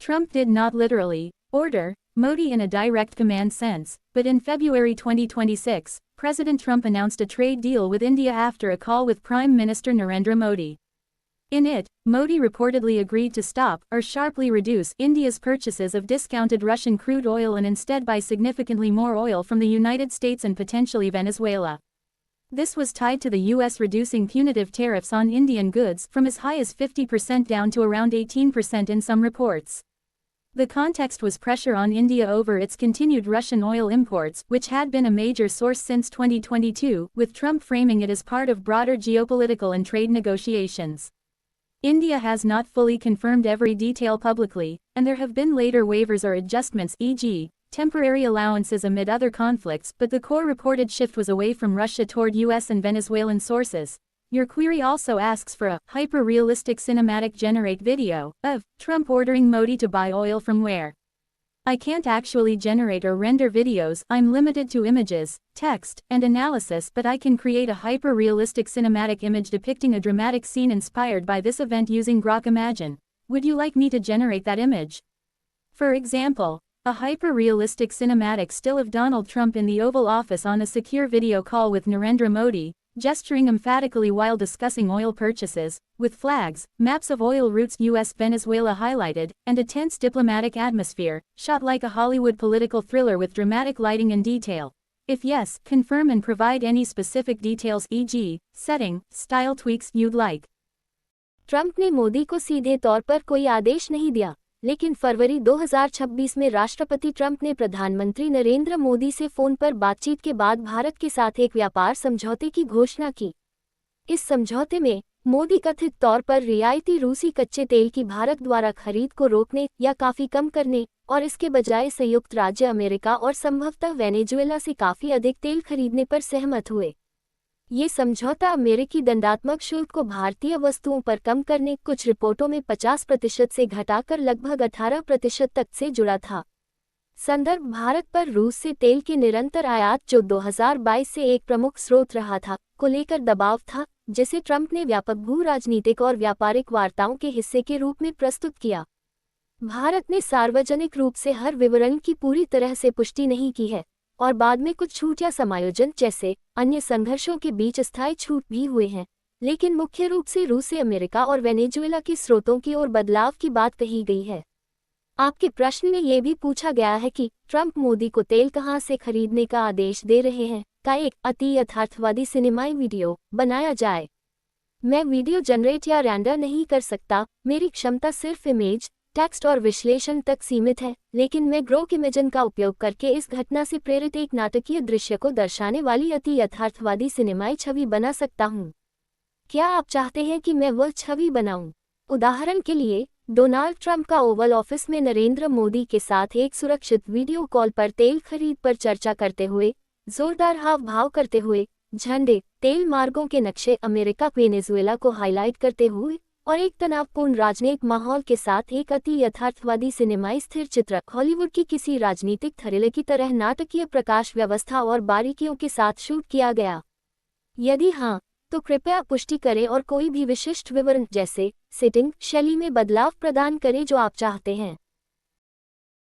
Trump did not literally order Modi in a direct command sense, but in February 2026, President Trump announced a trade deal with India after a call with Prime Minister Narendra Modi. In it, Modi reportedly agreed to stop or sharply reduce India's purchases of discounted Russian crude oil and instead buy significantly more oil from the United States and potentially Venezuela. This was tied to the U.S. reducing punitive tariffs on Indian goods from as high as 50% down to around 18% in some reports. The context was pressure on India over its continued Russian oil imports, which had been a major source since 2022, with Trump framing it as part of broader geopolitical and trade negotiations. India has not fully confirmed every detail publicly, and there have been later waivers or adjustments, e.g., temporary allowances amid other conflicts, but the core reported shift was away from Russia toward US and Venezuelan sources. Your query also asks for a hyper-realistic cinematic generate video of Trump ordering Modi to buy oil from where. I can't actually generate or render videos, I'm limited to images, text, and analysis, but I can create a hyper-realistic cinematic image depicting a dramatic scene inspired by this event using Grok Imagine. Would you like me to generate that image? For example, a hyper-realistic cinematic still of Donald Trump in the Oval Office on a secure video call with Narendra Modi, gesturing emphatically while discussing oil purchases, with flags, maps of oil routes US-Venezuela highlighted, and a tense diplomatic atmosphere, shot like a Hollywood political thriller with dramatic lighting and detail. If yes, confirm and provide any specific details, e.g., setting, style tweaks you'd like. Trump ने मोदी को सीधे तौर पर कोई आदेश नहीं दिया, लेकिन फरवरी 2026 में राष्ट्रपति ट्रंप ने प्रधानमंत्री नरेंद्र मोदी से फोन पर बातचीत के बाद भारत के साथ एक व्यापार समझौते की घोषणा की। इस समझौते में मोदी कथित तौर पर रियायती रूसी कच्चे तेल की भारत द्वारा खरीद को रोकने या काफी कम करने और इसके बजाय संयुक्त राज्य अमेरिका और संभवतः वेनेजुएला से काफी अधिक तेल खरीदने पर सहमत हुए। ये समझौता अमेरिकी दंडात्मक शुल्क को भारतीय वस्तुओं पर कम करने, कुछ रिपोर्टों में 50% से घटाकर लगभग 18% तक से जुड़ा था। संदर्भ भारत पर रूस से तेल के निरंतर आयात, जो 2022 से एक प्रमुख स्रोत रहा था, को लेकर दबाव था, जिसे ट्रंप ने व्यापक भू-राजनीतिक और व्यापारिक वार्ताओं के हिस्से के रूप में प्रस्तुत किया। भारत ने सार्वजनिक रूप से हर विवरण की पूरी तरह से पुष्टि नहीं की है, और बाद में कुछ छूट या समायोजन जैसे अन्य संघर्षों के बीच अस्थायी छूट भी हुए हैं, लेकिन मुख्य रूप से रूस से अमेरिका और वेनेजुएला के स्रोतों की ओर बदलाव की बात कही गई है। आपके प्रश्न में ये भी पूछा गया है कि ट्रंप मोदी को तेल कहां से खरीदने का आदेश दे रहे हैं का एक अति यथार्थवादी सिनेमाई वीडियो बनाया जाए। मैं वीडियो जनरेट या रेंडर नहीं कर सकता, मेरी क्षमता सिर्फ इमेज, टेक्स्ट और विश्लेषण तक सीमित है, लेकिन मैं ग्रोक इमेजन का उपयोग करके इस घटना से प्रेरित एक नाटकीय दृश्य को दर्शाने वाली अति यथार्थवादी सिनेमाई छवि बना सकता हूँ। क्या आप चाहते हैं कि मैं वह छवि बनाऊं? उदाहरण के लिए, डोनाल्ड ट्रंप का ओवल ऑफिस में नरेंद्र मोदी के साथ एक सुरक्षित वीडियो कॉल पर तेल खरीद पर चर्चा करते हुए, जोरदार हाव भाव करते हुए, झंडे, तेल मार्गों के नक्शे, अमेरिका वेनेजुएला को हाईलाइट करते हुए, और एक तनावपूर्ण राजनीतिक माहौल के साथ एक अति यथार्थवादी सिनेमाई स्थिर चित्र, हॉलीवुड की किसी राजनीतिक थ्रिलर की तरह नाटकीय प्रकाश व्यवस्था और बारीकियों के साथ शूट किया गया। यदि हाँ, तो कृपया पुष्टि करें और कोई भी विशिष्ट विवरण जैसे सेटिंग शैली में बदलाव प्रदान करें जो आप चाहते हैं।